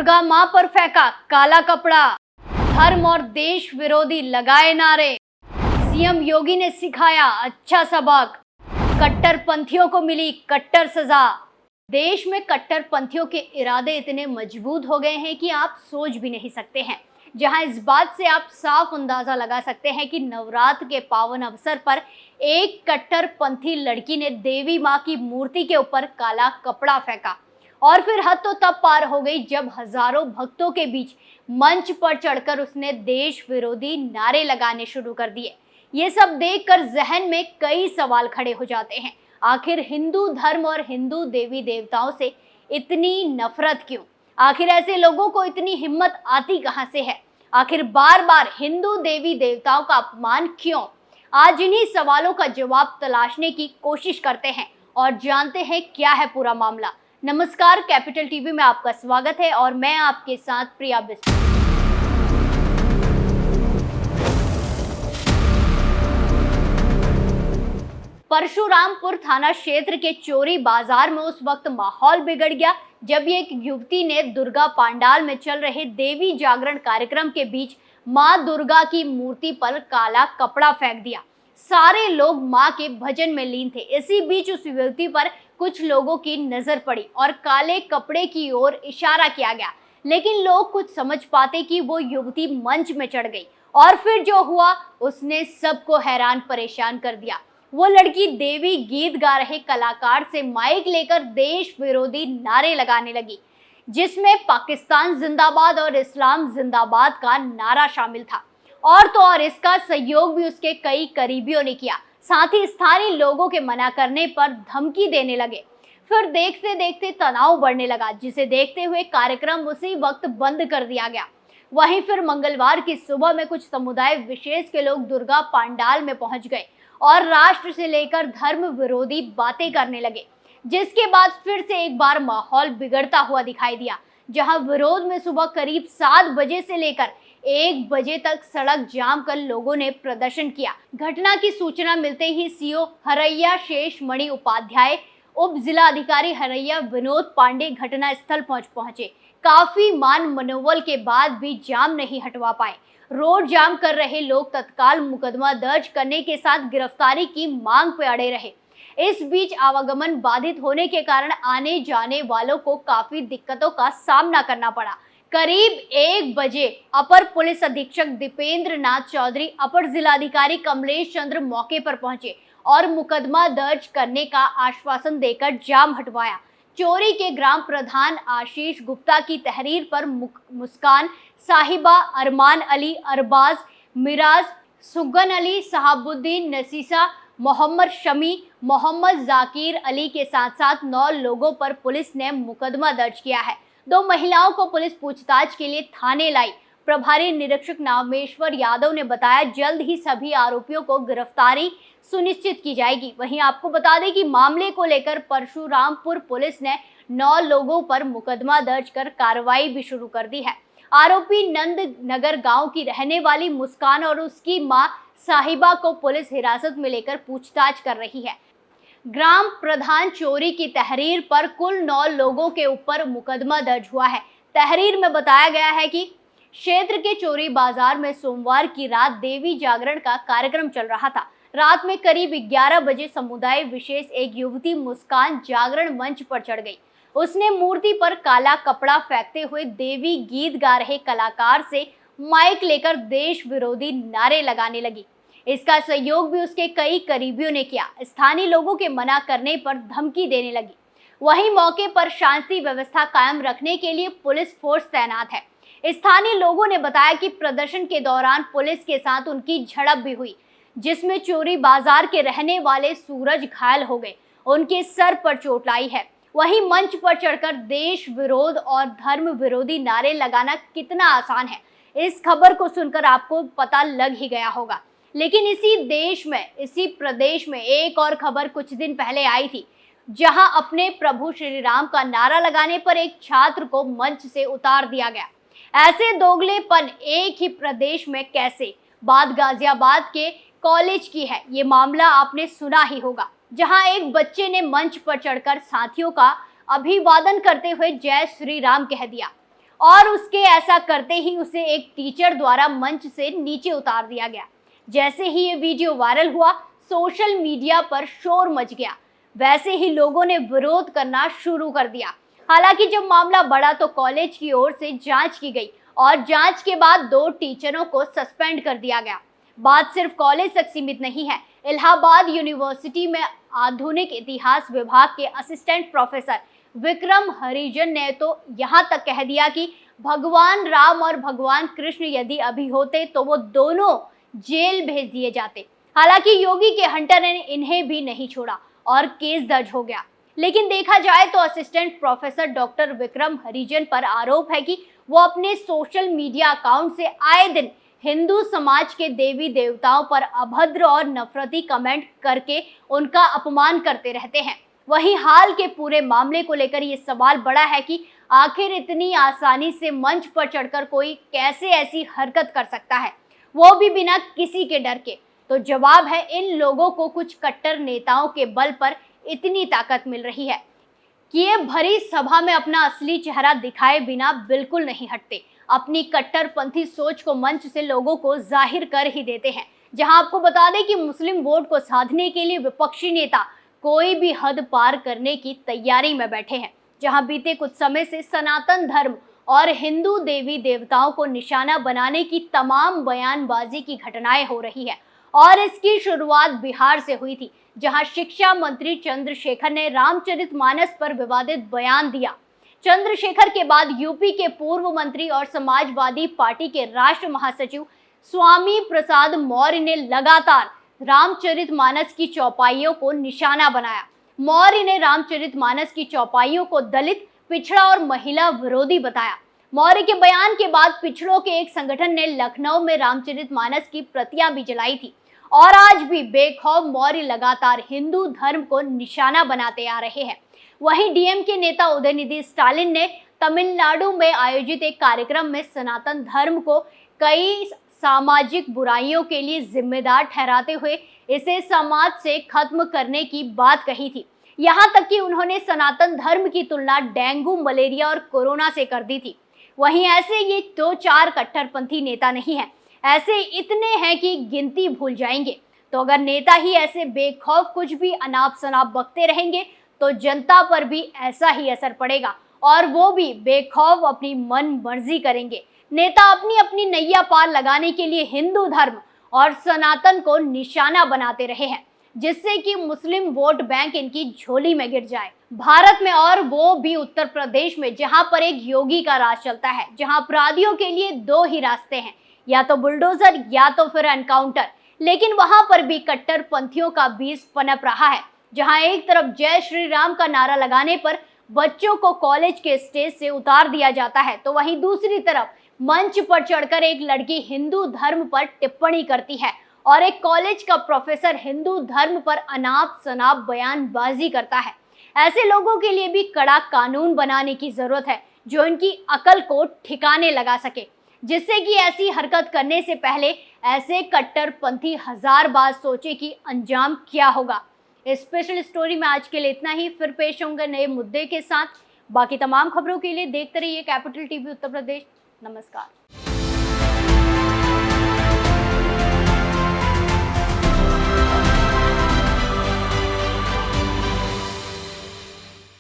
दुर्गा मां पर फेंका काला कपड़ा, धर्म और देश विरोधी लगाए नारे, सीएम योगी ने सिखाया अच्छा सबक, कट्टरपंथियों को मिली कट्टर सजा। देश में कट्टरपंथियों के इरादे इतने मजबूत हो गए हैं कि आप सोच भी नहीं सकते हैं। जहां इस बात से आप साफ अंदाजा लगा सकते हैं कि नवरात्र के पावन अवसर पर एक कट्टरपंथी लड़की ने देवी मां की मूर्ति के ऊपर काला कपड़ा फेंका और फिर हद तो तब पार हो गई जब हजारों भक्तों के बीच मंच पर चढ़कर उसने देश विरोधी नारे लगाने शुरू कर दिए। ये सब देखकर जहन में कई सवाल खड़े हो जाते हैं। आखिर हिंदू धर्म और हिंदू देवी देवताओं से इतनी नफरत क्यों? आखिर ऐसे लोगों को इतनी हिम्मत आती कहां से है? आखिर बार बार हिंदू देवी देवताओं का अपमान क्यों? आज इन्हीं सवालों का जवाब तलाशने की कोशिश करते हैं और जानते हैं क्या है पूरा मामला। नमस्कार, कैपिटल टीवी में आपका स्वागत है और मैं आपके साथ प्रिया बिस्ट। परशुरामपुर थाना क्षेत्र के चोरी बाजार में उस वक्त माहौल बिगड़ गया जब एक युवती ने दुर्गा पंडाल में चल रहे देवी जागरण कार्यक्रम के बीच मां दुर्गा की मूर्ति पर काला कपड़ा फेंक दिया। सारे लोग मां के भजन में लीन थे। इसी बीच उस युवती पर कुछ लोगों की नजर पड़ी और काले कपड़े की ओर इशारा किया गया, लेकिन लोग कुछ समझ पाते कि वो युवती मंच में चढ़ गई और फिर जो हुआ उसने सबको हैरान परेशान कर दिया। वो लड़की देवी गीत गा रहे कलाकार से माइक लेकर देश विरोधी नारे लगाने लगी, जिसमें पाकिस्तान जिंदाबाद और इस्लाम जिंदाबाद का नारा शामिल था। और तो और इसका सहयोग भी उसके कई करीबियों ने किया। साथ ही स्थानीय लोगों के मना करने पर धमकी देने लगे। फिर देखते देखते तनाव बढ़ने लगा, जिसे देखते हुए कार्यक्रम उसी वक्त बंद कर दिया गया। वहीं फिर मंगलवार की सुबह में कुछ समुदाय विशेष के लोग दुर्गा पंडाल में पहुंच गए और राष्ट्र से लेकर धर्म विरोधी बातें करने लगे, जिसके बाद फिर से एक बार माहौल बिगड़ता हुआ दिखाई दिया। जहां विरोध में सुबह करीब 7 बजे से लेकर 1 बजे तक सड़क जाम कर लोगों ने प्रदर्शन किया। घटना की सूचना मिलते ही सीओ हरैया शेष मणि उपाध्याय, उप जिला अधिकारी हरैया विनोद पांडे घटना स्थल पहुंचे। काफी मान मनोबल के बाद भी जाम नहीं हटवा पाए। रोड जाम कर रहे लोग तत्काल मुकदमा दर्ज करने के साथ गिरफ्तारी की मांग पर अड़े रहे। इस बीच आवागमन बाधित होने के कारण आने जाने वालों को काफी दिक्कतों का सामना करना पड़ा। करीब 1 बजे अपर पुलिस अधीक्षक दीपेंद्र नाथ चौधरी, अपर जिलाधिकारी कमलेश चंद्र मौके पर पहुंचे और मुकदमा दर्ज करने का आश्वासन देकर जाम हटवाया। चोरी के ग्राम प्रधान आशीष गुप्ता की तहरीर पर मुस्कान साहिबा, अरमान अली, अरबाज, मिराज, सुगन अली, सहाबुद्दीन, नसीसा, मोहम्मद शमी, मोहम्मद जाकिर अली के साथ साथ 9 लोगों पर पुलिस ने मुकदमा दर्ज किया है। 2 महिलाओं को पुलिस पूछताछ के लिए थाने लाई। प्रभारी निरीक्षक नामेश्वर यादव ने बताया जल्द ही सभी आरोपियों को गिरफ्तारी सुनिश्चित की जाएगी। वहीं आपको बता दें कि मामले को लेकर परशुरामपुर पुलिस ने 9 लोगों पर मुकदमा दर्ज कर कार्रवाई भी शुरू कर दी है। आरोपी नंद नगर गांव की रहने वाली मुस्कान और उसकी मां साहिबा को पुलिस हिरासत में लेकर पूछताछ कर रही है। ग्राम प्रधान चोरी की तहरीर पर कुल 9 लोगों के ऊपर मुकदमा दर्ज हुआ है। तहरीर में बताया गया है कि क्षेत्र के चोरी बाजार में सोमवार की रात देवी जागरण का कार्यक्रम चल रहा था। रात में करीब 11 बजे समुदाय विशेष एक युवती मुस्कान जागरण मंच पर चढ़ गई। उसने मूर्ति पर काला कपड़ा फेंकते हुए देवी गीत गा रहे कलाकार से माइक लेकर देश विरोधी नारे लगाने लगी। इसका सहयोग भी उसके कई करीबियों ने किया। स्थानीय लोगों के मना करने पर धमकी देने लगी। वहीं मौके पर शांति व्यवस्था कायम रखने के लिए पुलिस फोर्स तैनात है। स्थानीय लोगों ने बताया कि प्रदर्शन के दौरान पुलिस के साथ उनकी झड़प भी हुई, जिसमें चोरी बाजार के रहने वाले सूरज घायल हो गए। उनके सर पर चोट आई है। वहीं मंच पर चढ़कर देश विरोध और धर्म विरोधी नारे लगाना कितना आसान है, इस खबर को सुनकर आपको पता लग ही गया होगा। लेकिन इसी देश में, इसी प्रदेश में एक और खबर कुछ दिन पहले आई थी, जहां अपने प्रभु श्री राम का नारा लगाने पर एक छात्र को मंच से उतार दिया गया। ऐसे दोगलेपन एक ही प्रदेश में कैसे? बात गाजियाबाद के कॉलेज की है। ये मामला आपने सुना ही होगा, जहां एक बच्चे ने मंच पर चढ़कर साथियों का अभिवादन करते हुए जय श्री राम कह दिया और उसके ऐसा करते ही उसे एक टीचर द्वारा मंच से नीचे उतार दिया गया। जैसे ही ये वीडियो वायरल हुआ, सोशल मीडिया पर शोर मच गया। वैसे ही लोगों ने विरोध करना शुरू कर दिया। हालांकि जब मामला बढ़ा तो कॉलेज की ओर से जांच की गई और जांच के बाद 2 टीचरों को सस्पेंड कर दिया गया। बात सिर्फ कॉलेज तक सीमित नहीं है। इलाहाबाद यूनिवर्सिटी में आधुनिक इतिहास विभाग के असिस्टेंट प्रोफेसर विक्रम हरिजन ने तो यहाँ तक कह दिया कि भगवान राम और भगवान कृष्ण यदि अभी होते तो वो दोनों जेल भेज दिए जाते। हालांकि योगी के हंटर ने इन्हें भी नहीं छोड़ा और केस दर्ज हो गया। लेकिन देखा जाए तो असिस्टेंट प्रोफेसर डॉक्टर विक्रम हरिजन पर आरोप है कि वो अपने सोशल मीडिया अकाउंट से आए दिन हिंदू समाज के देवी देवताओं पर अभद्र और नफरती कमेंट करके उनका अपमान करते रहते हैं। वहीं हाल के पूरे मामले को लेकर ये सवाल बड़ा है कि आखिर इतनी आसानी से मंच पर चढ़कर कोई कैसे ऐसी हरकत कर सकता है, वो भी बिना किसी के डर के। तो जवाब है, इन लोगों को कुछ कट्टर नेताओं के बल पर इतनी ताकत मिल रही है कि ये भरी सभा में अपना असली चेहरा दिखाए बिना बिल्कुल नहीं हटते। अपनी कट्टरपंथी सोच को मंच से लोगों को जाहिर कर ही देते हैं। जहां आपको बता दें कि मुस्लिम वोट को साधने के लिए विपक्षी नेता कोई भी हद पार करने की तैयारी में बैठे हैं। जहां बीते कुछ समय से सनातन धर्म और हिंदू देवी देवताओं को निशाना बनाने की तमाम बयानबाजी की घटनाएं हो रही है और इसकी शुरुआत बिहार से हुई थी, जहां शिक्षा मंत्री चंद्रशेखर ने रामचरितमानस पर विवादित बयान दिया। चंद्रशेखर के बाद यूपी के पूर्व मंत्री और समाजवादी पार्टी के राष्ट्र महासचिव स्वामी प्रसाद मौर्य ने लगातार रामचरितमानस की चौपाइयों को निशाना बनाया। मौर्य ने रामचरितमानस की चौपाइयों को दलित, पिछड़ा और महिला विरोधी बताया। मौर्य के बयान के बाद पिछड़ों के एक संगठन ने लखनऊ में रामचरितमानस की प्रतियां भी जलाई थी और आज भी बेखौफ मौर्य लगातार हिंदू धर्म को निशाना बनाते आ रहे हैं। वहीं डीएमके नेता उदयनिधि स्टालिन ने तमिलनाडु में आयोजित एक कार्यक्रम में सनातन धर्म को कई सामाजिक बुराइयों के लिए जिम्मेदार ठहराते हुए इसे समाज से खत्म करने की बात कही थी। यहाँ तक कि उन्होंने सनातन धर्म की तुलना डेंगू, मलेरिया और कोरोना से कर दी थी। वहीं ऐसे ये 2-4 कट्टरपंथी नेता नहीं हैं, ऐसे इतने हैं कि गिनती भूल जाएंगे। तो अगर नेता ही ऐसे बेखौफ कुछ भी अनाप शनाप बकते रहेंगे तो जनता पर भी ऐसा ही असर पड़ेगा और वो भी बेखौफ अपनी मन मर्जी करेंगे। नेता अपनी अपनी नैया पार लगाने के लिए हिंदू धर्म और सनातन को निशाना बनाते रहे हैं, जिससे कि मुस्लिम वोट बैंक इनकी झोली में गिर जाए। भारत में, और वो भी उत्तर प्रदेश में, जहां पर एक योगी का राज चलता है, जहां अपराधियों के लिए 2 ही रास्ते हैं, या तो बुलडोजर या तो फिर एनकाउंटर। लेकिन वहां पर भी कट्टरपंथियों का बीज पनप रहा है, जहां एक तरफ जय श्री राम का नारा लगाने पर बच्चों को कॉलेज के स्टेज से उतार दिया जाता है, तो वहीं दूसरी तरफ मंच पर चढ़कर एक लड़की हिंदू धर्म पर टिप्पणी करती है और एक कॉलेज का प्रोफेसर हिंदू धर्म पर अनाप शनाप बयानबाजी करता है। ऐसे लोगों के लिए भी कड़ा कानून बनाने की जरूरत है जो इनकी अकल को ठिकाने लगा सके, जिससे कि ऐसी हरकत करने से पहले ऐसे कट्टरपंथी 1000 बार सोचे कि अंजाम क्या होगा। इस स्पेशल स्टोरी में आज के लिए इतना ही। फिर पेश होंगे नए मुद्दे के साथ। बाकी तमाम खबरों के लिए देखते रहिए कैपिटल टीवी उत्तर प्रदेश। नमस्कार।